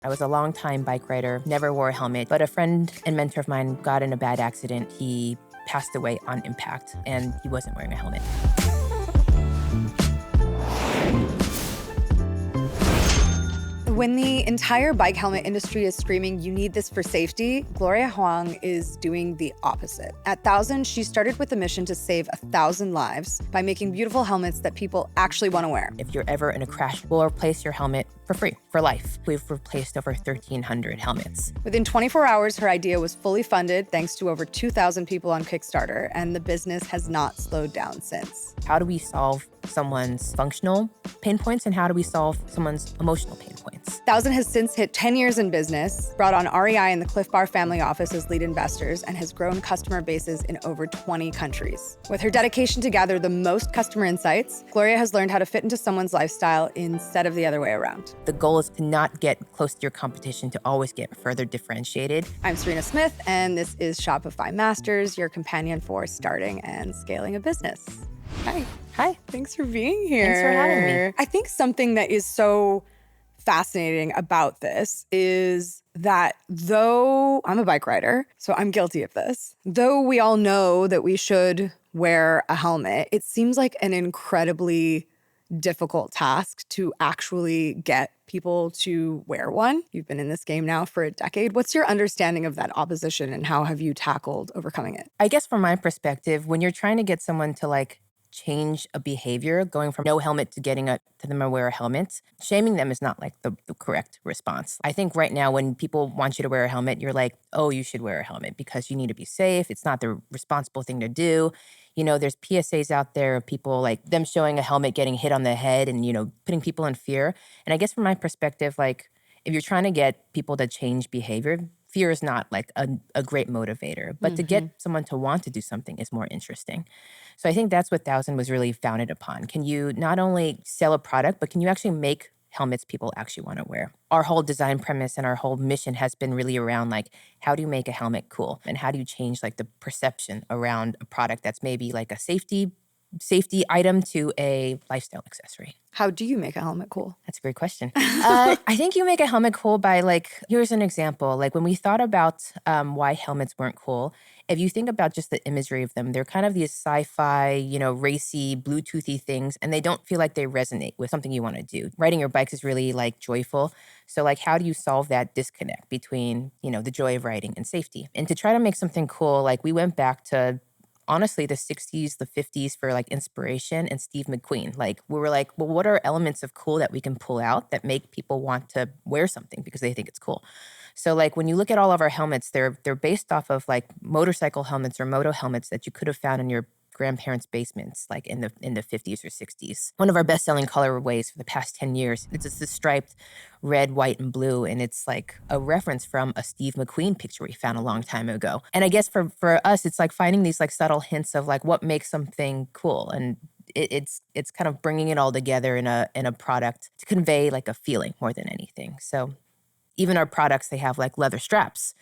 I was a long-time bike rider, never wore a helmet, but a friend and mentor of mine got in a bad accident. He passed away on impact, and he wasn't wearing a helmet. When the entire bike helmet industry is screaming, you need this for safety, Gloria Hwang is doing the opposite. At 1000, she started with a mission to save 1,000 lives by making beautiful helmets that people actually want to wear. If you're ever in a crash, we'll replace your helmet for free, for life. We've replaced over 1,300 helmets. Within 24 hours, her idea was fully funded thanks to over 2,000 people on Kickstarter, and the business has not slowed down since. How do we solve someone's functional pain points, and how do we solve someone's emotional pain points? 1000 has since hit 10 years in business, brought on REI and the Clif Bar Family Office as lead investors, and has grown customer bases in over 20 countries. With her dedication to gather the most customer insights, Gloria has learned how to fit into someone's lifestyle instead of the other way around. The goal is to not get close to your competition, to always get further differentiated. I'm Serena Smith, and this is Shopify Masters, your companion for starting and scaling a business. Hi. Hi. Thanks for being here. Thanks for having me. I think something that is so fascinating about this is that though I'm a bike rider, so I'm guilty of this, though we all know that we should wear a helmet, it seems like an incredibly difficult task to actually get people to wear one. You've been in this game now for a decade. What's your understanding of that opposition, and how have you tackled overcoming it? I guess from my perspective, when you're trying to get someone to change a behavior, going from no helmet to getting to them to wear a helmet, shaming them is not the correct response. I think right now when people want you to wear a helmet, you're like, oh, you should wear a helmet because you need to be safe. It's not the responsible thing to do. There's PSAs out there of people like them showing a helmet getting hit on the head and, putting people in fear. And I guess from my perspective, if you're trying to get people to change behavior, fear is not a great motivator, but to get someone to want to do something is more interesting. So I think that's what 1000 was really founded upon. Can you not only sell a product, but can you actually make helmets people actually want to wear? Our whole design premise and our whole mission has been really around how do you make a helmet cool? And how do you change the perception around a product that's maybe a safety item to a lifestyle accessory? How do you make a helmet cool? That's a great question. I think you make a helmet cool by here's an example. When we thought about why helmets weren't cool, if you think about just the imagery of them, they're kind of these sci-fi, racy, Bluetoothy things, and they don't feel like they resonate with something you want to do. Riding your bikes is really joyful. So how do you solve that disconnect between, the joy of riding and safety? And to try to make something cool, we went back to honestly the 60s, the 50s for inspiration, and Steve McQueen. We were well, what are elements of cool that we can pull out that make people want to wear something because they think it's cool? So when you look at all of our helmets, they're based off of motorcycle helmets or moto helmets that you could have found in your grandparents' basements in the 50s or 60s. One of our best-selling colorways for the past 10 years, it's just this striped red, white, and blue, and it's a reference from a Steve McQueen picture we found a long time ago. And I guess for us, it's finding these subtle hints of what makes something cool, and it's kind of bringing it all together in a product to convey a feeling more than anything. So even our products, they have leather straps.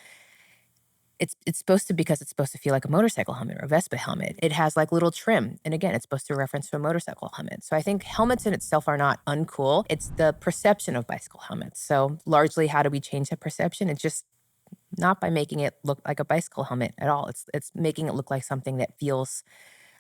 It's supposed to feel like a motorcycle helmet or a Vespa helmet. It has little trim. And again, it's supposed to reference to a motorcycle helmet. So I think helmets in itself are not uncool. It's the perception of bicycle helmets. So largely, how do we change that perception? It's just not by making it look like a bicycle helmet at all. It's making it look like something that feels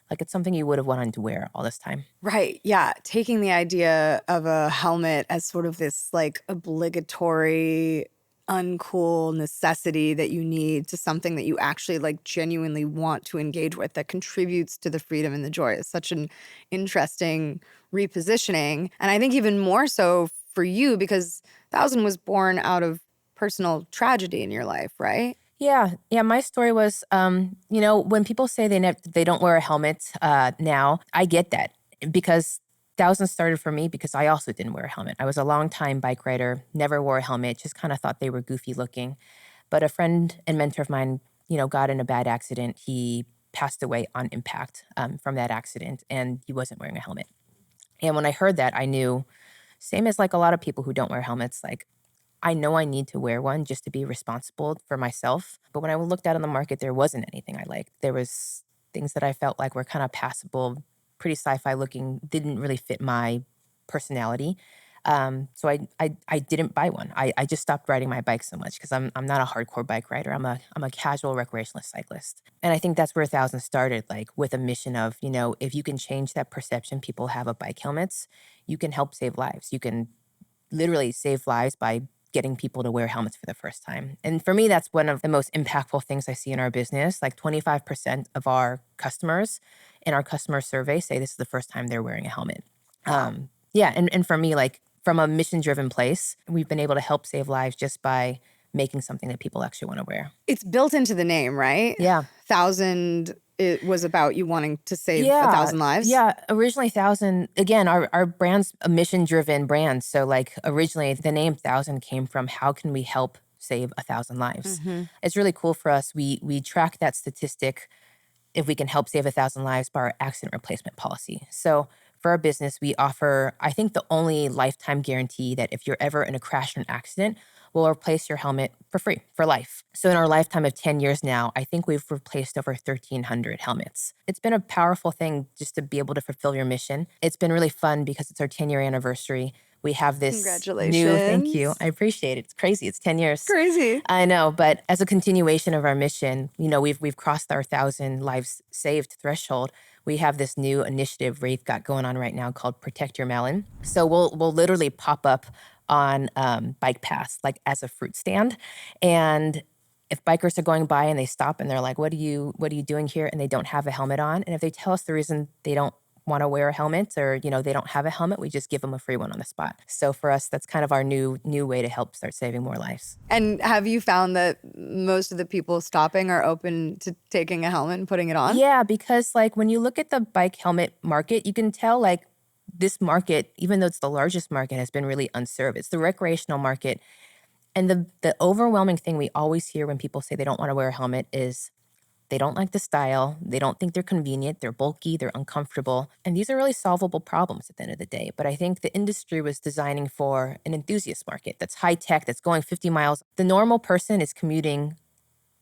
like it's something you would have wanted to wear all this time. Right. Yeah. Taking the idea of a helmet as sort of this obligatory, uncool necessity that you need to something that you actually genuinely want to engage with, that contributes to the freedom and the joy, is such an interesting repositioning. And I think even more so for you, because 1000 was born out of personal tragedy in your life, right? Yeah. My story was, when people say they don't wear a helmet now, I get that, because 1000 started for me because I also didn't wear a helmet. I was a long-time bike rider, never wore a helmet, just kind of thought they were goofy looking. But a friend and mentor of mine, got in a bad accident. He passed away on impact from that accident, and he wasn't wearing a helmet. And when I heard that, I knew, same as a lot of people who don't wear helmets, I know I need to wear one just to be responsible for myself. But when I looked out on the market, there wasn't anything I liked. There was things that I felt were kind of passable, pretty sci-fi looking, didn't really fit my personality. So I didn't buy one. I just stopped riding my bike so much because I'm not a hardcore bike rider. I'm a casual recreational cyclist. And I think that's where 1,000 started, like with a mission of, if you can change that perception people have of bike helmets, you can help save lives. You can literally save lives by getting people to wear helmets for the first time. And for me, that's one of the most impactful things I see in our business. Like 25% of our customers in our customer survey say this is the first time they're wearing a helmet. Wow. Yeah, and for me, like from a mission-driven place, we've been able to help save lives just by making something that people actually want to wear. It's built into the name, right? Yeah. 1,000, it was about you wanting to save Yeah. 1,000 lives? Yeah. Originally, 1,000, again, our brand's a mission-driven brand. So, like, originally, the name 1,000 came from how can we help save 1,000 lives? Mm-hmm. It's really cool for us. We track that statistic if we can help save 1,000 lives by our accident replacement policy. So for our business, we offer, I think, the only lifetime guarantee that if you're ever in a crash or an accident, we'll replace your helmet for free for life. So in our lifetime of 10 years now, I think we've replaced over 1,300 helmets. It's been a powerful thing just to be able to fulfill your mission. It's been really fun because it's our 10-year anniversary. We have this new, thank you. Congratulations. I appreciate it. It's crazy. It's 10 years. Crazy. I know, but as a continuation of our mission, we've crossed our 1,000 lives saved threshold. We have this new initiative Rafe got going on right now called Protect Your Melon. So we'll literally pop up on bike paths like as a fruit stand, and if bikers are going by and they stop and they're like, "What are you doing here?" and they don't have a helmet on, and if they tell us the reason they don't want to wear a helmet or they don't have a helmet, we just give them a free one on the spot. So for us, that's kind of our new way to help start saving more lives. And have you found that most of the people stopping are open to taking a helmet and putting it on? Yeah, because like when you look at the bike helmet market, you can tell like this market, even though it's the largest market, has been really unserved. It's the recreational market. And the overwhelming thing we always hear when people say they don't want to wear a helmet is they don't like the style. They don't think they're convenient. They're bulky. They're uncomfortable. And these are really solvable problems at the end of the day. But I think the industry was designing for an enthusiast market that's high tech, that's going 50 miles. The normal person is commuting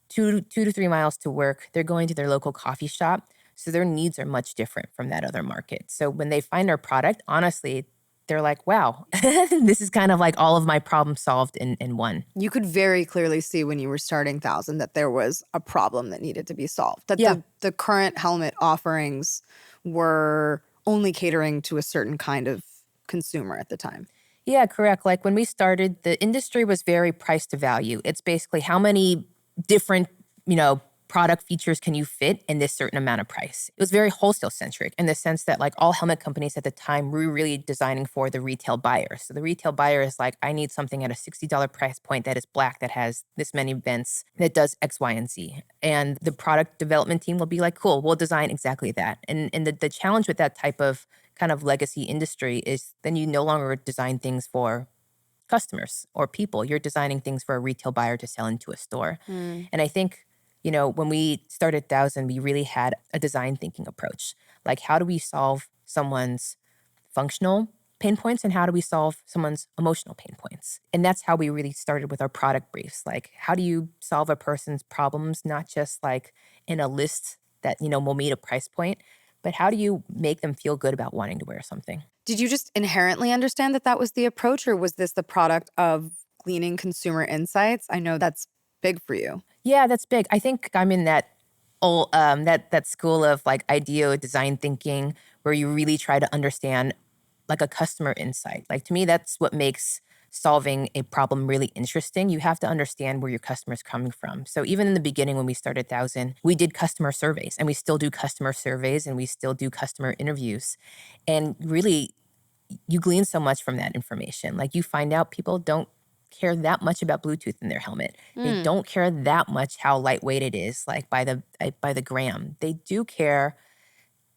two to 3 miles to work. They're going to their local coffee shop. So their needs are much different from that other market. So when they find our product, honestly, they're like, wow, this is kind of like all of my problems solved in one. You could very clearly see when you were starting 1,000 that there was a problem that needed to be solved. That Yeah. the current helmet offerings were only catering to a certain kind of consumer at the time. Yeah, correct. Like when we started, the industry was very price to value. It's basically how many different, product features can you fit in this certain amount of price. It was very wholesale centric in the sense that like all helmet companies at the time were really designing for the retail buyer. So the retail buyer is like, I need something at a $60 price point that is black, that has this many vents, that does X, Y, and Z. And the product development team will be like, cool, we'll design exactly that. And the challenge with that type of kind of legacy industry is then you no longer design things for customers or people. You're designing things for a retail buyer to sell into a store. And I think, when we started 1,000, we really had a design thinking approach. Like, how do we solve someone's functional pain points and how do we solve someone's emotional pain points? And that's how we really started with our product briefs. Like, how do you solve a person's problems, not just like in a list that, will meet a price point, but how do you make them feel good about wanting to wear something? Did you just inherently understand that that was the approach, or was this the product of gleaning consumer insights? I know that's big for you. Yeah, that's big. I think I'm in that that school of like idea design thinking where you really try to understand like a customer insight. Like to me, that's what makes solving a problem really interesting. You have to understand where your customer's coming from. So even in the beginning when we started 1,000, we did customer surveys and we still do customer surveys and we still do customer interviews. And really, you glean so much from that information. Like you find out people don't care that much about Bluetooth in their helmet. They don't care that much how lightweight it is, like by the gram. They do care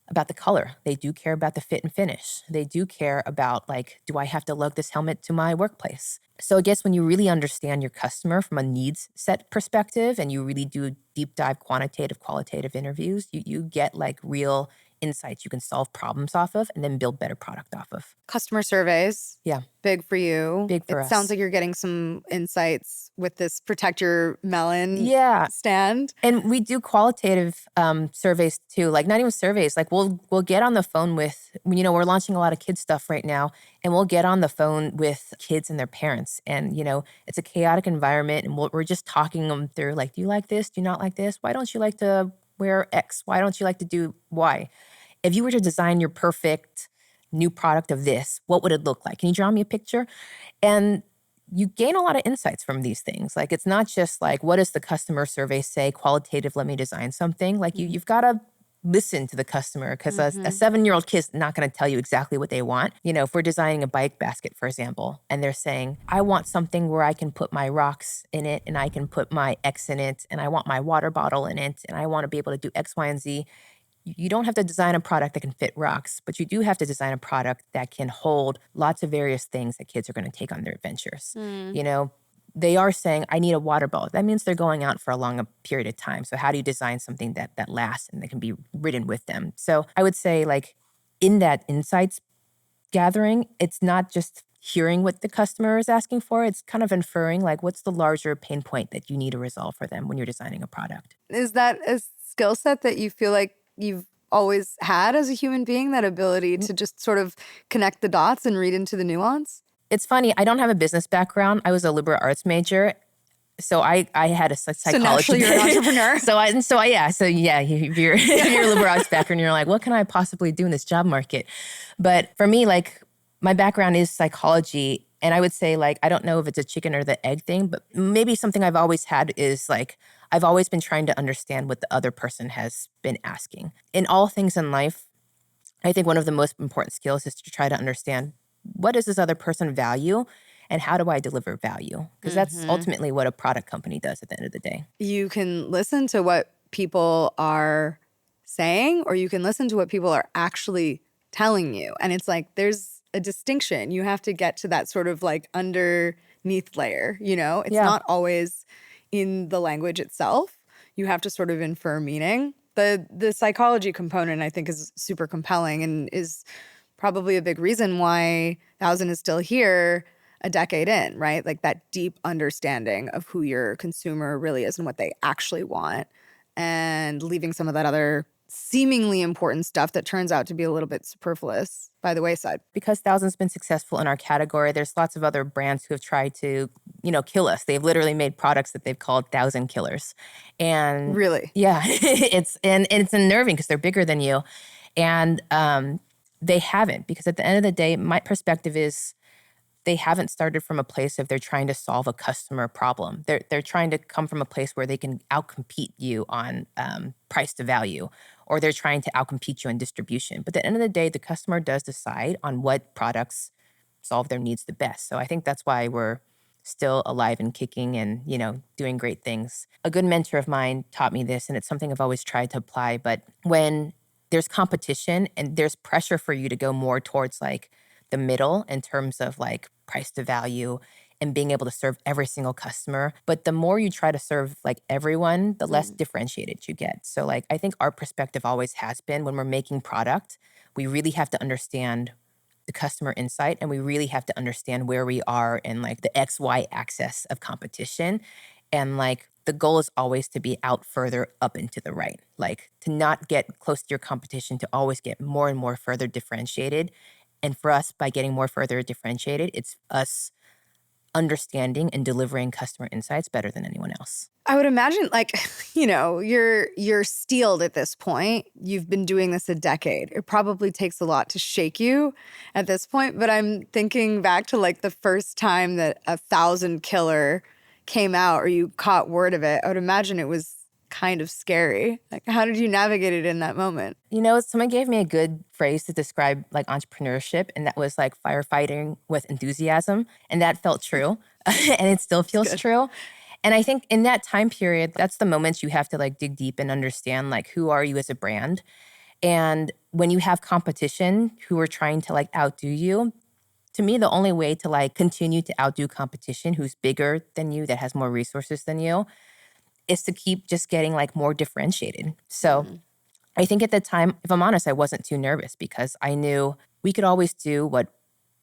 about the color. They do care about the fit and finish. They do care about like, do I have to lug this helmet to my workplace? So I guess when you really understand your customer from a needs set perspective and you really do deep dive qualitative interviews, you get like real insights you can solve problems off of and then build better product off of. Customer surveys. Yeah. Big for you. Big for It us. sounds like you're getting some insights with this Protect Your Melon stand. And we do qualitative surveys too. Like, not even surveys. Like, we'll get on the phone with, we're launching a lot of kids stuff right now, and we'll get on the phone with kids and their parents. And, it's a chaotic environment, and we're just talking them through, like, do you like this? Do you not like this? Why don't you like to wear X? Why don't you like to do Y? If you were to design your perfect new product of this, what would it look like? Can you draw me a picture? And you gain a lot of insights from these things. Like, it's not just like, what does the customer survey say? Qualitative, let me design something. Like, you've got to listen to the customer, because a 7-year-old kid's not going to tell you exactly what they want. If we're designing a bike basket, for example, and they're saying, I want something where I can put my rocks in it, and I can put my X in it, and I want my water bottle in it, and I want to be able to do X, Y, and Z. You don't have to design a product that can fit rocks, but you do have to design a product that can hold lots of various things that kids are going to take on their adventures. They are saying, I need a water bottle. That means they're going out for a long period of time. So how do you design something that lasts and that can be ridden with them? So I would say, like, in that insights gathering, it's not just hearing what the customer is asking for. It's kind of inferring, like, what's the larger pain point that you need to resolve for them when you're designing a product. Is that a skill set that you feel like you've always had as a human being, that ability to just sort of connect the dots and read into the nuance? It's funny, I don't have a business background. I was a liberal arts major. So I had a psychology. So naturally you're an entrepreneur. If you're a liberal arts background, you're like, what can I possibly do in this job market? But for me, like, my background is psychology. And I would say, like, I don't know if it's a chicken or the egg thing, but maybe something I've always had is, like, I've always been trying to understand what the other person has been asking. In all things in life, I think one of the most important skills is to try to understand, what does this other person value, and how do I deliver value? Because that's ultimately what a product company does at the end of the day. You can listen to what people are saying, or you can listen to what people are actually telling you. And it's like, there's a distinction. You have to get to that sort of like underneath layer, It's not always in the language itself. You have to sort of infer meaning. The psychology component, I think, is super compelling and is probably a big reason why 1,000 is still here a decade in, right? Like, that deep understanding of who your consumer really is and what they actually want, and leaving some of that other seemingly important stuff that turns out to be a little bit superfluous by the wayside. Because 1,000's been successful in our category, there's lots of other brands who have tried to, kill us. They've literally made products that they've called 1,000 killers. And really? Yeah, it's unnerving because they're bigger than you. And they haven't, because at the end of the day, my perspective is, they haven't started from a place of they're trying to solve a customer problem. They're trying to come from a place where they can outcompete you on price to value, or they're trying to outcompete you on distribution. But at the end of the day, the customer does decide on what products solve their needs the best. So I think that's why we're still alive and kicking and, doing great things. A good mentor of mine taught me this, and it's something I've always tried to apply. But when there's competition and there's pressure for you to go more towards, like, the middle in terms of, like, price to value and being able to serve every single customer. But the more you try to serve, like, everyone, the less differentiated you get. So, like, I think our perspective always has been, when we're making product, we really have to understand the customer insight, and we really have to understand where we are in, like, the XY axis of competition. And, like, the goal is always to be out further up and to the right, like, to not get close to your competition, to always get more and more further differentiated. And for us, by getting more further differentiated, it's us understanding and delivering customer insights better than anyone else. I would imagine, like, you're steeled at this point. You've been doing this a decade. It probably takes a lot to shake you at this point. But I'm thinking back to, like, the first time that 1,000 killer came out, or you caught word of it. I would imagine it was kind of scary. Like, how did you navigate it in that moment? Someone gave me a good phrase to describe, like, entrepreneurship, and that was, like, firefighting with enthusiasm. And that felt true. And it still feels true. And I think in that time period, that's the moments you have to, like, dig deep and understand, like, who are you as a brand? And when you have competition who are trying to, like, outdo you, to me, the only way to, like, continue to outdo competition who's bigger than you, that has more resources than you, is to keep just getting, like, more differentiated. So I think at the time, if I'm honest, I wasn't too nervous because I knew we could always do what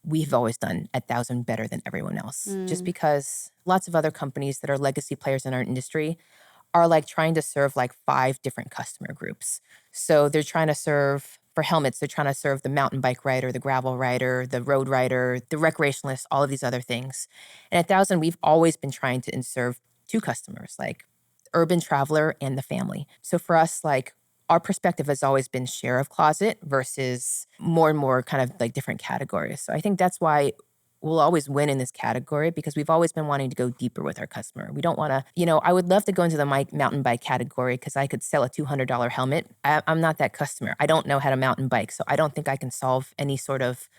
we've always done at 1,000 better than everyone else. Just Mm. because lots of other companies that are legacy players in our industry are like trying to serve like 5 different customer groups. So they're trying to serve for helmets, they're trying to serve the mountain bike rider, the gravel rider, the road rider, the recreationalist, all of these other things. And at 1,000, we've always been trying to serve 2 customers, like urban traveler and the family. So for us, like our perspective has always been share of closet versus more and more kind of like different categories. So I think that's why we'll always win in this category because we've always been wanting to go deeper with our customer. We don't want to, I would love to go into the mountain bike category because I could sell a $200 helmet. I'm not that customer. I don't know how to mountain bike. So I don't think I can solve any sort of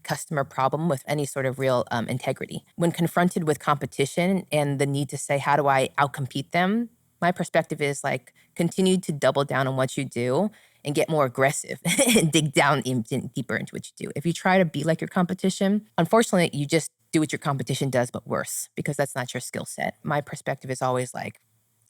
customer problem with any sort of real integrity. When confronted with competition and the need to say, how do I outcompete them? My perspective is like continue to double down on what you do and get more aggressive and dig down deeper into what you do. If you try to be like your competition, unfortunately, you just do what your competition does, but worse, because that's not your skill set. My perspective is always like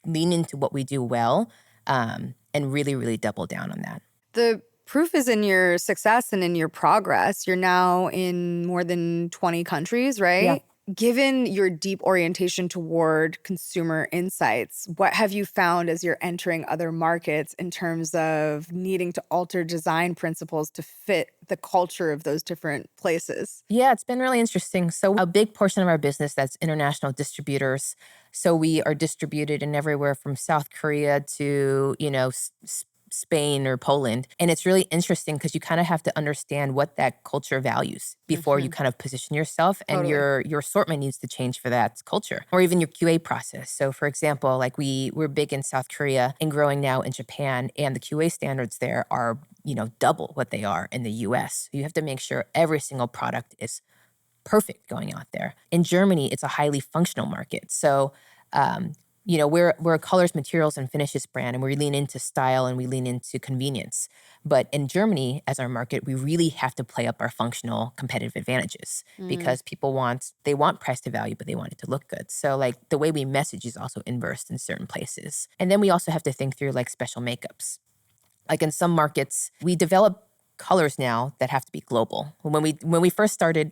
lean into what we do well and really, really double down on that. The proof is in your success and in your progress. You're now in more than 20 countries, Yeah. right? Given your deep orientation toward consumer insights, what have you found as you're entering other markets in terms of needing to alter design principles to fit the culture of those different places? Yeah, it's been really interesting. So a big portion of our business that's international distributors. So we are distributed in everywhere from South Korea to, Spain or Poland. And it's really interesting because you kind of have to understand what that culture values before you Hmm. kind of position yourself and Totally. your assortment needs to change for that culture or even your QA process. So for example, like we're big in South Korea and growing now in Japan and the QA standards there are double what they are in the US. You have to make sure every single product is perfect going out there. In Germany, it's a highly functional market. So, we're a colors, materials, and finishes brand, and we lean into style and we lean into convenience. But in Germany, as our market, we really have to play up our functional competitive advantages Mm. because they want price to value, but they want it to look good. So, like the way we message is also inversed in certain places. And then we also have to think through like special makeups. Like in some markets, we develop colors now that have to be global. When we first started,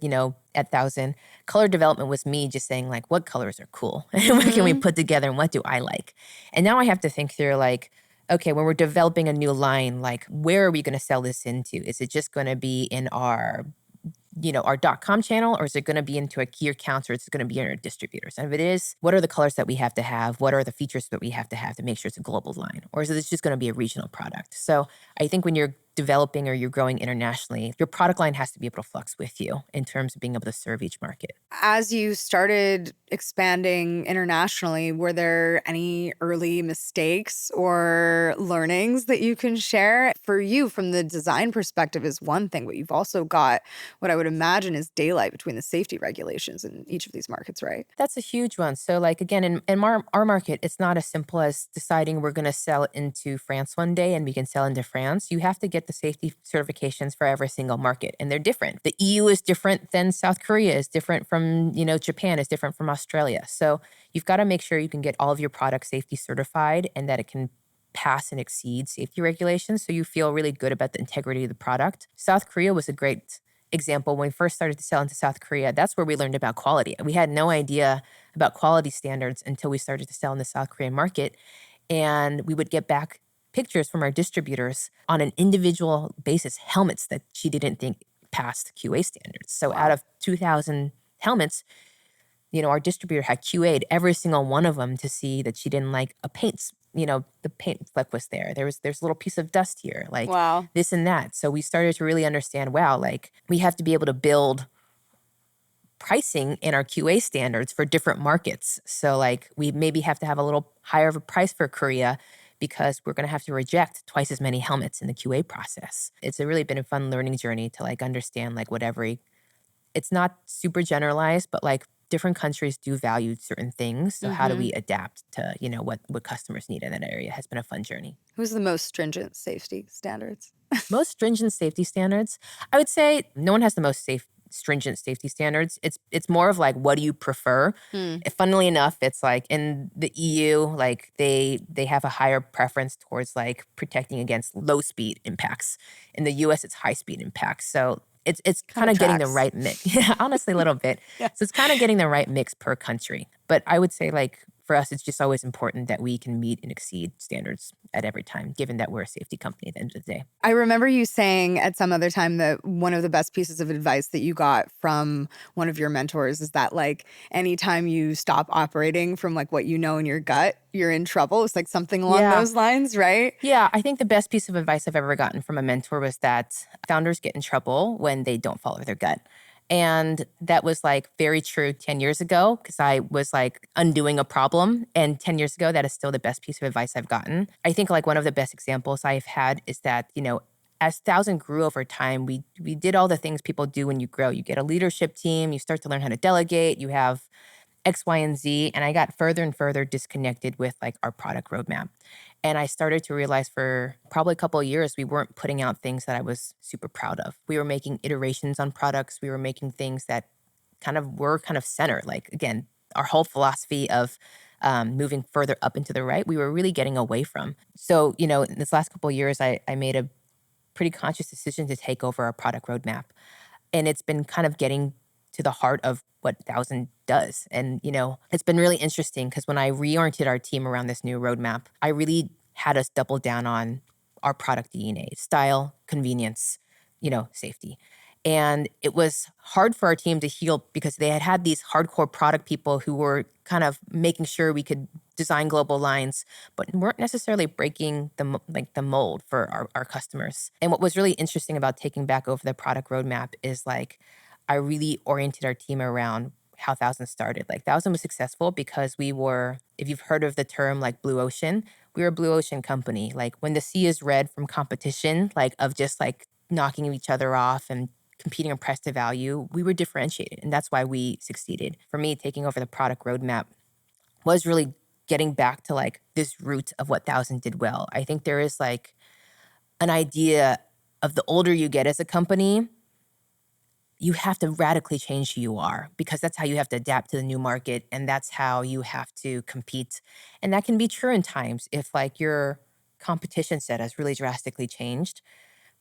at 1,000, color development was me just saying like, what colors are cool and what can we Hmm. put together and what do I like? And now I have to think through like, okay, when we're developing a new line, like where are we going to sell this into? Is it just going to be in our .com channel, or is it going to be into a key accounts, or is it going to be in our distributors? And if it is, what are the colors that we have to have? What are the features that we have to make sure it's a global line? Or is it just going to be a regional product? So I think when you're developing or you're growing internationally, your product line has to be able to flux with you in terms of being able to serve each market. As you started expanding internationally, were there any early mistakes or learnings that you can share? For you, from the design perspective, is one thing, but you've also got what I would imagine is daylight between the safety regulations in each of these markets, right? That's a huge one. So, like, again, in our market, it's not as simple as deciding we're going to sell into France one day and we can sell into France. You have to get the safety certifications for every single market, and they're different. The EU is different than South Korea, is different from, Japan, is different from Australia. So, you've got to make sure you can get all of your products safety certified and that it can pass and exceed safety regulations so you feel really good about the integrity of the product. South Korea was a great example. When we first started to sell into South Korea, that's where we learned about quality. We had no idea about quality standards until we started to sell in the South Korean market. And we would get back pictures from our distributors on an individual basis, helmets that she didn't think passed QA standards. So out Wow. of 2,000 helmets, our distributor had QA'd every single one of them to see that she didn't like a paint, the paint fleck was there. There's a little piece of dust here, like Wow. this and that. So we started to really understand, wow, like we have to be able to build pricing in our QA standards for different markets. So like we maybe have to have a little higher of a price for Korea because we're going to have to reject twice as many helmets in the QA process. It's really been a fun learning journey to like understand like what every it's not super generalized, but like different countries do value certain things. So how do Hmm. we adapt to, what customers need in that area has been a fun journey. Who's the most stringent safety standards? Most stringent safety standards, I would say no one has the most stringent safety standards. It's more of like, what do you prefer? Hmm. Funnily enough, it's like in the EU, like they have a higher preference towards like protecting against low speed impacts. In the US, it's high speed impacts. So it's Kind kind of of getting the tracks. right mix. Yeah, honestly, a little bit. Yeah. So it's kind of getting the right mix per country. But I would say like for us, it's just always important that we can meet and exceed standards at every time, given that we're a safety company at the end of the day. I remember you saying at some other time that one of the best pieces of advice that you got from one of your mentors is that like anytime you stop operating from like what you know in your gut, you're in trouble. It's like something along Yeah. those lines, right? Yeah, I think the best piece of advice I've ever gotten from a mentor was that founders get in trouble when they don't follow their gut. And that was like very true 10 years ago because I was like undoing a problem. And 10 years ago, that is still the best piece of advice I've gotten. I think like one of the best examples I've had is that, as Thousand grew over time, we did all the things people do when you grow. You get a leadership team, you start to learn how to delegate, you have X, Y, and Z. And I got further and further disconnected with like our product roadmap. And I started to realize for probably a couple of years, we weren't putting out things that I was super proud of. We were making iterations on products. We were making things that were kind of center. Like, again, our whole philosophy of moving further up into the right, we were really getting away from. So, in this last couple of years, I made a pretty conscious decision to take over our product roadmap. And it's been kind of getting to the heart of what Thousand does. And, it's been really interesting because when I reoriented our team around this new roadmap, I really had us double down on our product DNA, style, convenience, safety. And it was hard for our team to heal because they had these hardcore product people who were kind of making sure we could design global lines, but weren't necessarily breaking the mold for our customers. And what was really interesting about taking back over the product roadmap is like I really oriented our team around how Thousand started. Like Thousand was successful because we were, if you've heard of the term like blue ocean, we were a blue ocean company. Like when the sea is red from competition, like of just like knocking each other off and competing on price to value, we were differentiated. And that's why we succeeded. For me, taking over the product roadmap was really getting back to like this root of what Thousand did well. I think there is like an idea of the older you get as a company, you have to radically change who you are because that's how you have to adapt to the new market and that's how you have to compete. And that can be true in times if like your competition set has really drastically changed.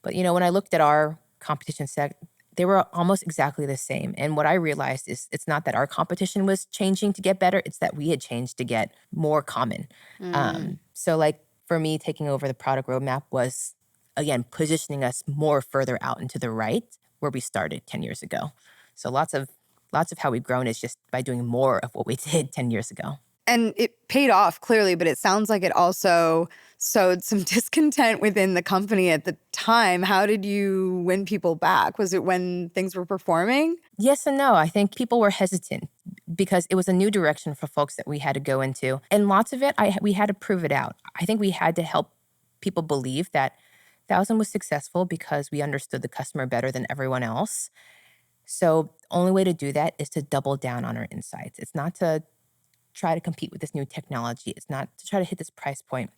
But when I looked at our competition set, they were almost exactly the same. And what I realized is it's not that our competition was changing to get better, it's that we had changed to get more common. Mm. So like for me, taking over the product roadmap was again positioning us more further out into the right where we started 10 years ago. So lots of how we've grown is just by doing more of what we did 10 years ago. And it paid off clearly, but it sounds like it also sowed some discontent within the company at the time. How did you win people back? Was it when things were performing? Yes and no. I think people were hesitant because it was a new direction for folks that we had to go into. And lots of it, we had to prove it out. I think we had to help people believe that Thousand was successful because we understood the customer better than everyone else. So the only way to do that is to double down on our insights. It's not to try to compete with this new technology. It's not to try to hit this price point.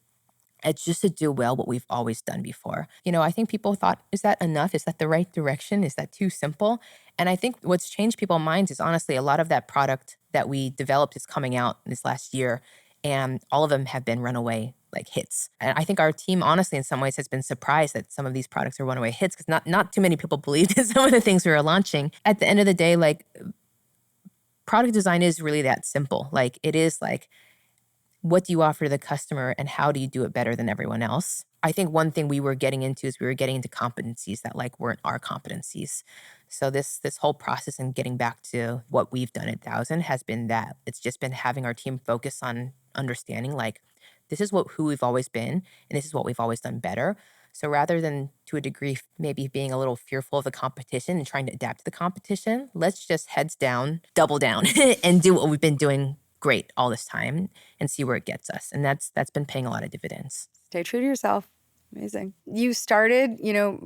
It's just to do well what we've always done before. I think people thought, is that enough? Is that the right direction? Is that too simple? And I think what's changed people's minds is honestly a lot of that product that we developed is coming out this last year. And all of them have been runaway like hits. And I think our team, honestly, in some ways has been surprised that some of these products are runaway hits because not too many people believed in some of the things we were launching. At the end of the day, like product design is really that simple. Like it is like, what do you offer to the customer and how do you do it better than everyone else? I think one thing we were getting into is we were getting into competencies that like weren't our competencies. So this whole process and getting back to what we've done at Thousand has been that. It's just been having our team focus on understanding like this is who we've always been and this is what we've always done better. So rather than to a degree maybe being a little fearful of the competition and trying to adapt to the competition, let's just heads down, double down and do what we've been doing great all this time and see where it gets us. And that's been paying a lot of dividends. Stay true to yourself. Amazing. You started,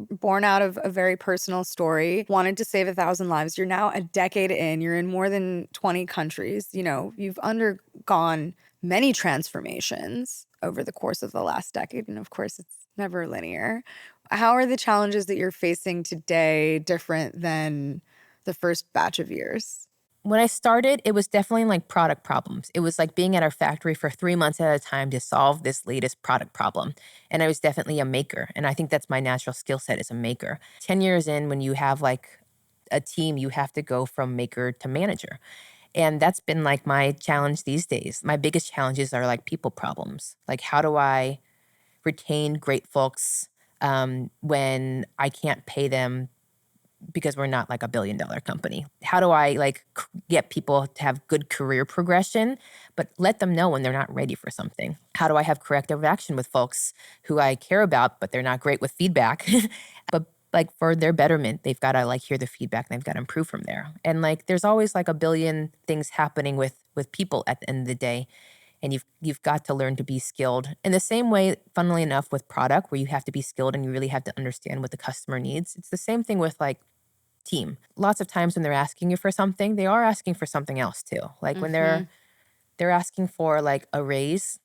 born out of a very personal story, wanted to save 1,000 lives. You're now a decade in, you're in more than 20 countries. You've undergone many transformations over the course of the last decade. And of course, it's never linear. How are the challenges that you're facing today different than the first batch of years? When I started, it was definitely like product problems. It was like being at our factory for 3 months at a time to solve this latest product problem. And I was definitely a maker. And I think that's my natural skill set as a maker. 10 years in, when you have like a team, you have to go from maker to manager. And that's been like my challenge these days. My biggest challenges are like people problems. Like, how do I retain great folks when I can't pay them because we're not like a billion-dollar company? How do I like get people to have good career progression, but let them know when they're not ready for something? How do I have corrective action with folks who I care about, but they're not great with feedback? But like for their betterment, they've got to like hear the feedback and they've got to improve from there. And like there's always like a billion things happening with people at the end of the day. And you've got to learn to be skilled. In the same way, funnily enough, with product, where you have to be skilled and you really have to understand what the customer needs. It's the same thing with like team. Lots of times when they're asking you for something, they are asking for something else too. Like when they're asking for like a raise,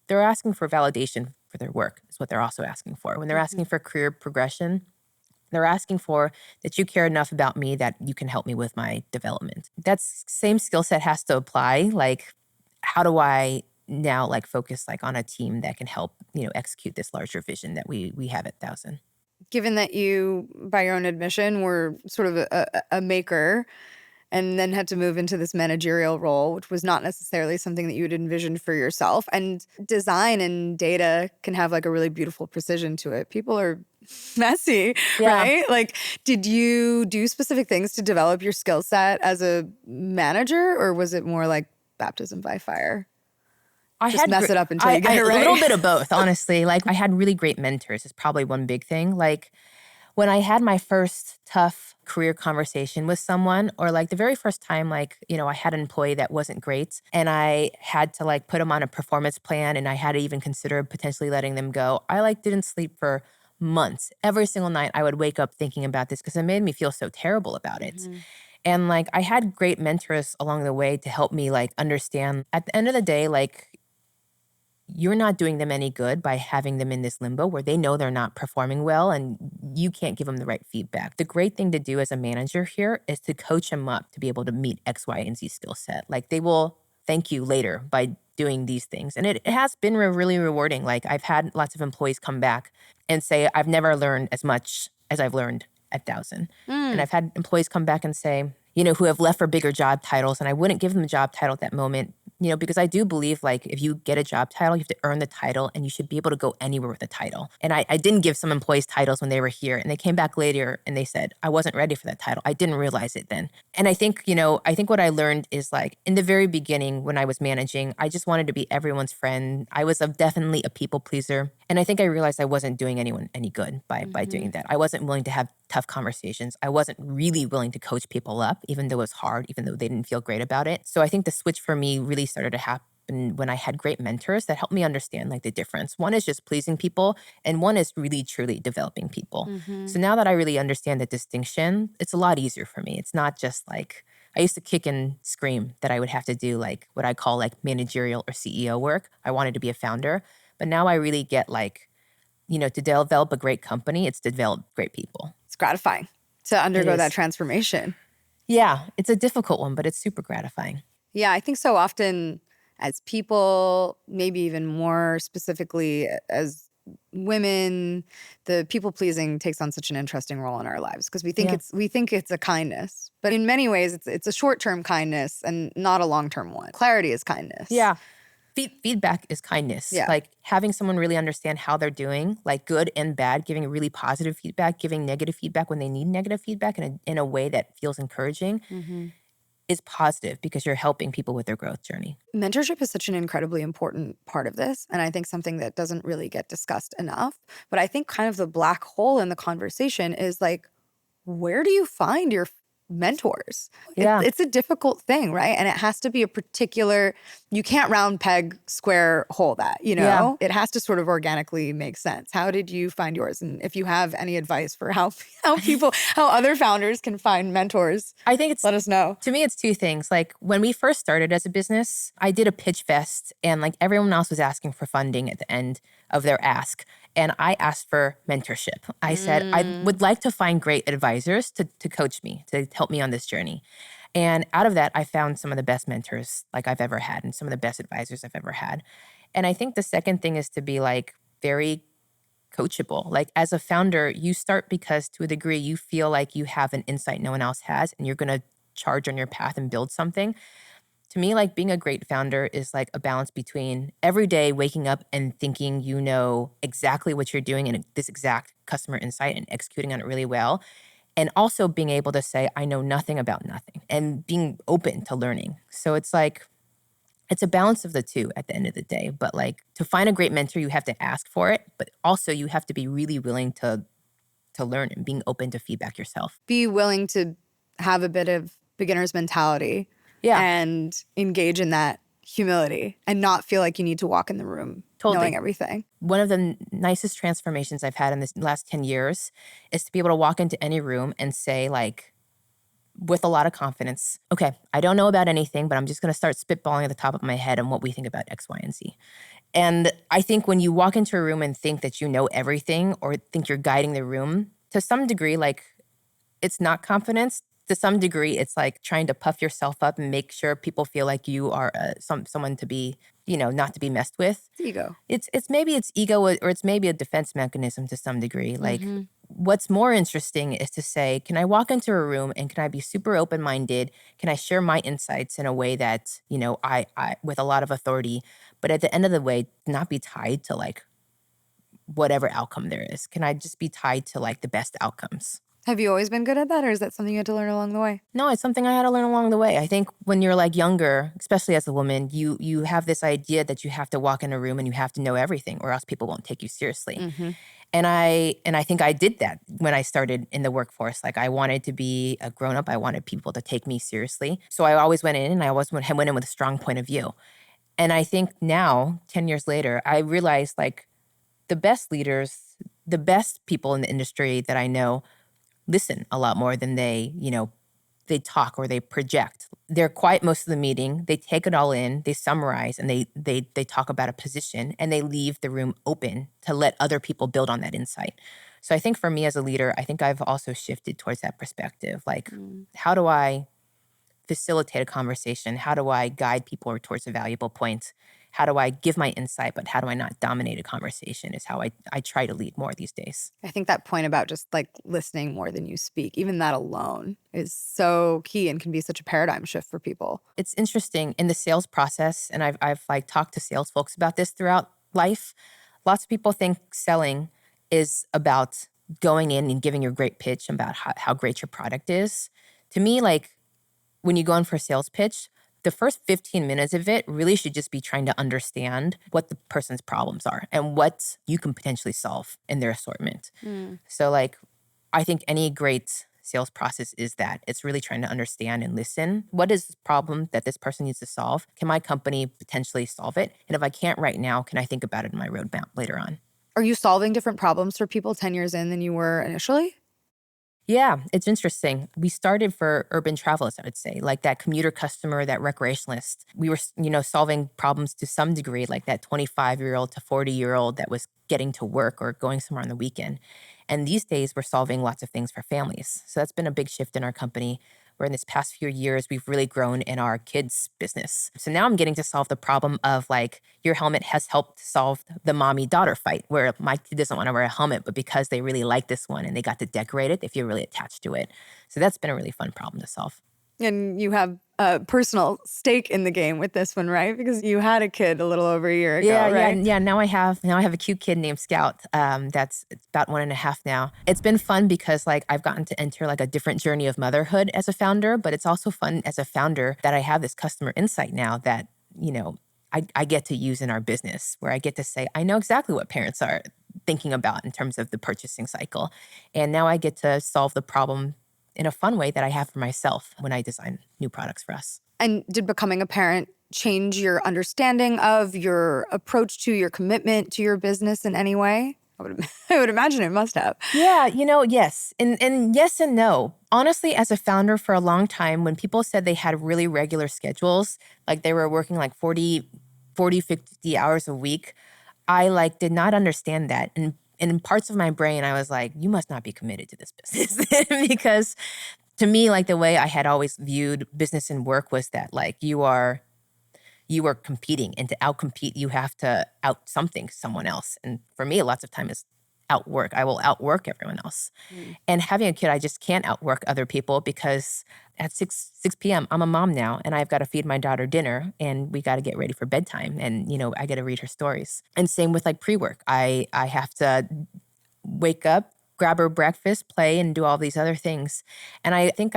they're asking for validation for their work is what they're also asking for. When they're asking for career progression, they're asking for that you care enough about me that you can help me with my development. That same skill set has to apply. Like, how do I now like focus like on a team that can help, execute this larger vision that we have at 1,000? Given that you, by your own admission, were sort of a maker and then had to move into this managerial role, which was not necessarily something that you had envisioned for yourself. And design and data can have like a really beautiful precision to it. People are messy, Yeah. right? Like, did you do specific things to develop your skill set as a manager, or was it more like baptism by fire? Just mess it up until you get it right. A little bit of both, honestly. Like I had really great mentors is probably one big thing. Like when I had my first tough career conversation with someone, or like the very first time, like, I had an employee that wasn't great and I had to like put them on a performance plan and I had to even consider potentially letting them go. I like didn't sleep for months. Every single night I would wake up thinking about this because it made me feel so terrible about it. And like I had great mentors along the way to help me like understand at the end of the day, like you're not doing them any good by having them in this limbo where they know they're not performing well and you can't give them the right feedback. The great thing to do as a manager here is to coach them up to be able to meet X, Y, and Z skill set. Like they will thank you later by doing these things. And it has been really rewarding. Like I've had lots of employees come back and say, I've never learned as much as I've learned at 1,000. And I've had employees come back and say, who have left for bigger job titles, and I wouldn't give them a job title at that moment, because I do believe like if you get a job title, you have to earn the title and you should be able to go anywhere with the title. And I didn't give some employees titles when they were here and they came back later and they said, I wasn't ready for that title. I didn't realize it then. And I think what I learned is like in the very beginning when I was managing, I just wanted to be everyone's friend. I was definitely a people pleaser. And I think I realized I wasn't doing anyone any good by doing that. I wasn't willing to have tough conversations. I wasn't really willing to coach people up, even though it was hard, even though they didn't feel great about it. So I think the switch for me really started to happen when I had great mentors that helped me understand like the difference. One is just pleasing people and one is really truly developing people. So now that I really understand the distinction, it's a lot easier for me. It's not just like, I used to kick and scream that I would have to do like what I call like managerial or CEO work. I wanted to be a founder. But now I really get like, to develop a great company, it's to develop great people. It's gratifying to undergo that transformation. Yeah, it's a difficult one, but it's super gratifying. Yeah, I think so often as people, maybe even more specifically as women, the people pleasing takes on such an interesting role in our lives because we think it's a kindness, but in many ways it's a short-term kindness and not a long-term one. Clarity is kindness. Yeah. Feedback is kindness. Yeah. Like having someone really understand how they're doing, like good and bad, giving really positive feedback, giving negative feedback when they need negative feedback in a way that feels encouraging is positive because you're helping people with their growth journey. Mentorship is such an incredibly important part of this. And I think something that doesn't really get discussed enough. But I think kind of the black hole in the conversation is like, where do you find your mentors? Yeah. It's a difficult thing, right? And it has to be a particular, you can't round peg, square hole that, Yeah. It has to sort of organically make sense. How did you find yours? And if you have any advice for how other founders can find mentors, I think let us know. To me, it's two things. Like when we first started as a business, I did a pitch fest and like everyone else was asking for funding at the end of their ask. And I asked for mentorship. I said, I would like to find great advisors to coach me, to help me on this journey. And out of that, I found some of the best mentors like I've ever had and some of the best advisors I've ever had. And I think the second thing is to be like very coachable. Like as a founder, you start because to a degree you feel like you have an insight no one else has and you're going to charge on your path and build something. To me, like being a great founder is like a balance between every day waking up and thinking you know exactly what you're doing and this exact customer insight and executing on it really well. And also being able to say, I know nothing about nothing and being open to learning. So it's like, it's a balance of the two at the end of the day. But like to find a great mentor, you have to ask for it, but also you have to be really willing to learn and being open to feedback yourself. Be willing to have a bit of beginner's mentality Yeah, and engage in that humility and not feel like you need to walk in the room totally. knowing everything. One of the nicest transformations I've had in this last 10 years is to be able to walk into any room and say like, with a lot of confidence, okay, I don't know about anything, but I'm just going to start spitballing at the top of my head on what we think about X, Y, and Z. And I think when you walk into a room and think that you know everything or think you're guiding the room, to some degree, like it's not confidence. To some degree, it's like trying to puff yourself up and make sure people feel like you are someone to be, not to be messed with. Ego. It's maybe it's ego or it's maybe a defense mechanism to some degree. Like what's more interesting is to say, can I walk into a room and can I be super open-minded? Can I share my insights in a way that, I with a lot of authority, but at the end of the way, not be tied to like whatever outcome there is? Can I just be tied to like the best outcomes? Have you always been good at that, or is that something you had to learn along the way? No, it's something I had to learn along the way. I think when you're like younger, especially as a woman, you have this idea that you have to walk in a room and you have to know everything or else people won't take you seriously. And I think I did that when I started in the workforce. Like I wanted to be a grown up. I wanted people to take me seriously. So I always went in and I always went in with a strong point of view. And I think now, 10 years later, I realized like the best leaders, the best people in the industry that I know listen a lot more than they talk or they project. They're quiet most of the meeting. They take it all in. They summarize and they talk about a position and they leave the room open to let other people build on that insight. So I think for me as a leader, I think I've also shifted towards that perspective. Like, how do I facilitate a conversation? How do I guide people towards a valuable point? How do I give my insight, but how do I not dominate a conversation is how I try to lead more these days. I think that point about just like listening more than you speak, even that alone is so key and can be such a paradigm shift for people. It's interesting in the sales process, and I've like talked to sales folks about this throughout life. Lots of people think selling is about going in and giving your great pitch about how great your product is. To me, like when you go in for a sales pitch, the first 15 minutes of it really should just be trying to understand what the person's problems are and what you can potentially solve in their assortment. So like, I think any great sales process is that. It's really trying to understand and listen. What is the problem that this person needs to solve? Can my company potentially solve it? And if I can't right now, can I think about it in my roadmap later on? Are you solving different problems for people 10 years in than you were initially? Yeah, it's interesting. We started for urban travelers, I would say, like that commuter customer, that recreationalist. We were, solving problems to some degree, like that 25-year-old to 40-year-old that was getting to work or going somewhere on the weekend. And these days, we're solving lots of things for families. So that's been a big shift in our company, where in this past few years, we've really grown in our kids' business. So now I'm getting to solve the problem of like, your helmet has helped solve the mommy-daughter fight, where my kid doesn't want to wear a helmet, but because they really like this one and they got to decorate it, they feel really attached to it. So that's been a really fun problem to solve. And you have a personal stake in the game with this one, right? Because you had a kid a little over a year ago, right? Yeah. Now I have a cute kid named Scout. That's about 1.5 now. It's been fun because like I've gotten to enter like a different journey of motherhood as a founder, but it's also fun as a founder that I have this customer insight now that, I get to use in our business, where I get to say, I know exactly what parents are thinking about in terms of the purchasing cycle. And now I get to solve the problem in a fun way that I have for myself when I design new products for us. And did becoming a parent change your understanding of your approach to your commitment to your business in any way? I would imagine it must have. Yeah, yes. And yes and no. Honestly, as a founder for a long time, when people said they had really regular schedules, like they were working like 40, 50 hours a week, I like did not understand that. And in parts of my brain, I was like, you must not be committed to this business. Because to me, like the way I had always viewed business and work was that like you are competing, and to outcompete, you have to out something someone else. And for me, lots of time is outwork. I will outwork everyone else. Mm. And having a kid, I just can't outwork other people because at 6 p.m., I'm a mom now and I've got to feed my daughter dinner and we got to get ready for bedtime. And, I got to read her stories. And same with like pre-work. I have to wake up, grab her breakfast, play, and do all these other things. And I think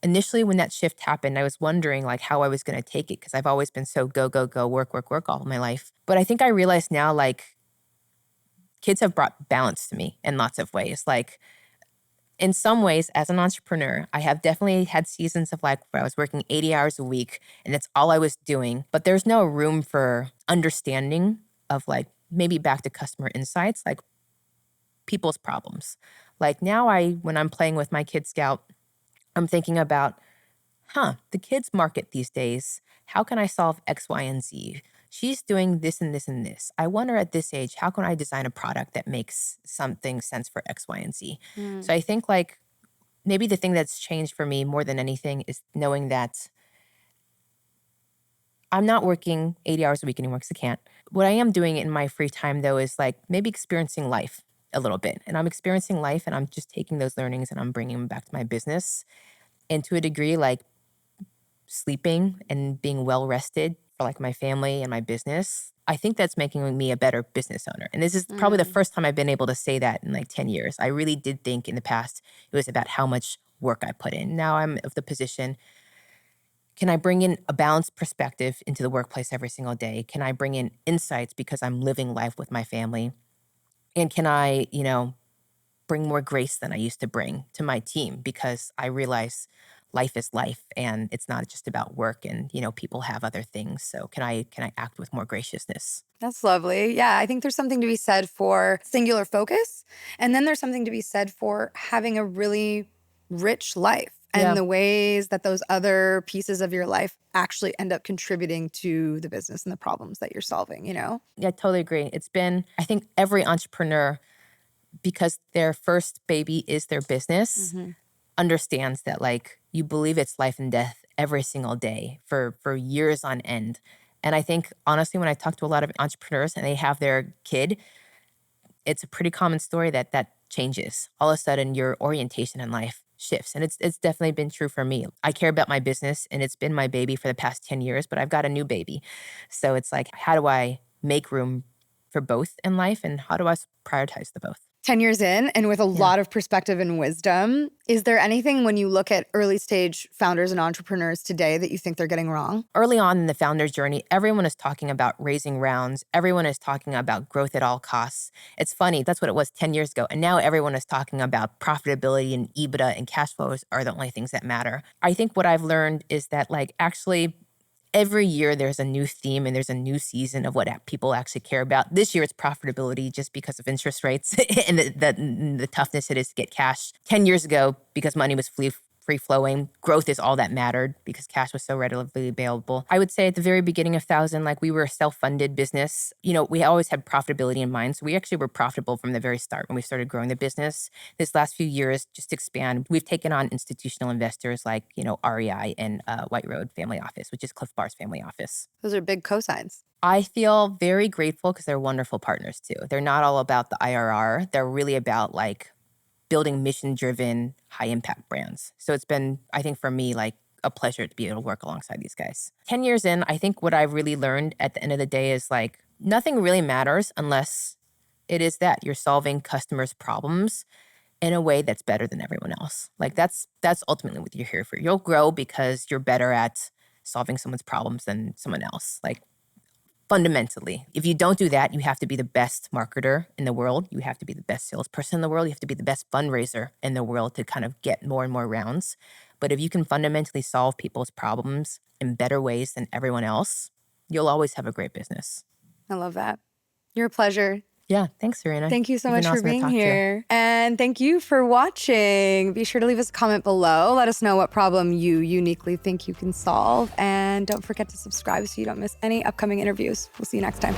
initially when that shift happened, I was wondering like how I was going to take it because I've always been so go, go, go, work, work, work all my life. But I think I realized now like kids have brought balance to me in lots of ways. Like in some ways, as an entrepreneur, I have definitely had seasons of like where I was working 80 hours a week and that's all I was doing. But there's no room for understanding of like maybe back to customer insights, like people's problems. Like now when I'm playing with my Kid Scout, I'm thinking about, the kids market these days, how can I solve X, Y, and Z? She's doing this and this and this. I wonder at this age, how can I design a product that makes something sense for X, Y, and Z? Mm. So I think like maybe the thing that's changed for me more than anything is knowing that I'm not working 80 hours a week anymore because I can't. What I am doing in my free time though is like maybe experiencing life a little bit. And I'm experiencing life and I'm just taking those learnings and I'm bringing them back to my business. And to a degree, like sleeping and being well rested for like my family and my business, I think that's making me a better business owner. And this is probably the Mm. first time I've been able to say that in like 10 years. I really did think in the past it was about how much work I put in. Now I'm of the position, can I bring in a balanced perspective into the workplace every single day? Can I bring in insights because I'm living life with my family? And can I, bring more grace than I used to bring to my team because I realize life is life and it's not just about work and people have other things. So can I act with more graciousness? That's lovely. Yeah, I think there's something to be said for singular focus. And then there's something to be said for having a really rich life and Yeah. the ways that those other pieces of your life actually end up contributing to the business and the problems that you're solving, Yeah, I totally agree. It's been, I think every entrepreneur, because their first baby is their business, Mhm. understands that like you believe it's life and death every single day for years on end. And I think honestly, when I talk to a lot of entrepreneurs and they have their kid, it's a pretty common story that changes. All of a sudden, your orientation in life shifts, and it's definitely been true for me. I care about my business, and it's been my baby for the past 10 years, but I've got a new baby, so it's like, how do I make room for both in life, and how do I prioritize the both? 10 years in and with a Yeah. lot of perspective and wisdom, is there anything when you look at early stage founders and entrepreneurs today that you think they're getting wrong? Early on in the founder's journey, everyone is talking about raising rounds. Everyone is talking about growth at all costs. It's funny, that's what it was 10 years ago. And now everyone is talking about profitability and EBITDA and cash flows are the only things that matter. I think what I've learned is that like actually every year there's a new theme and there's a new season of what people actually care about. This year it's profitability just because of interest rates and the toughness it is to get cash. 10 years ago, because money was free flowing, growth is all that mattered because cash was so readily available. I would say at the very beginning of 1000, like we were a self-funded business. We always had profitability in mind. So we actually were profitable from the very start when we started growing the business. This last few years, just to expand, we've taken on institutional investors like, REI and White Road Family Office, which is Clif Bar's family office. Those are big cosigns. I feel very grateful because they're wonderful partners too. They're not all about the IRR. They're really about like building mission-driven, high-impact brands. So it's been, I think for me, like a pleasure to be able to work alongside these guys. 10 years in, I think what I've really learned at the end of the day is like nothing really matters unless it is that you're solving customers' problems in a way that's better than everyone else. Like that's ultimately what you're here for. You'll grow because you're better at solving someone's problems than someone else. Like fundamentally, if you don't do that, you have to be the best marketer in the world. You have to be the best salesperson in the world. You have to be the best fundraiser in the world to kind of get more and more rounds. But if you can fundamentally solve people's problems in better ways than everyone else, you'll always have a great business. I love that. You're a pleasure. Yeah, thanks, Serena. Thank you so You've been much for awesome to being talk to. here. And thank you for watching. Be sure to leave us a comment below. Let us know what problem you uniquely think you can solve. And don't forget to subscribe so you don't miss any upcoming interviews. We'll see you next time.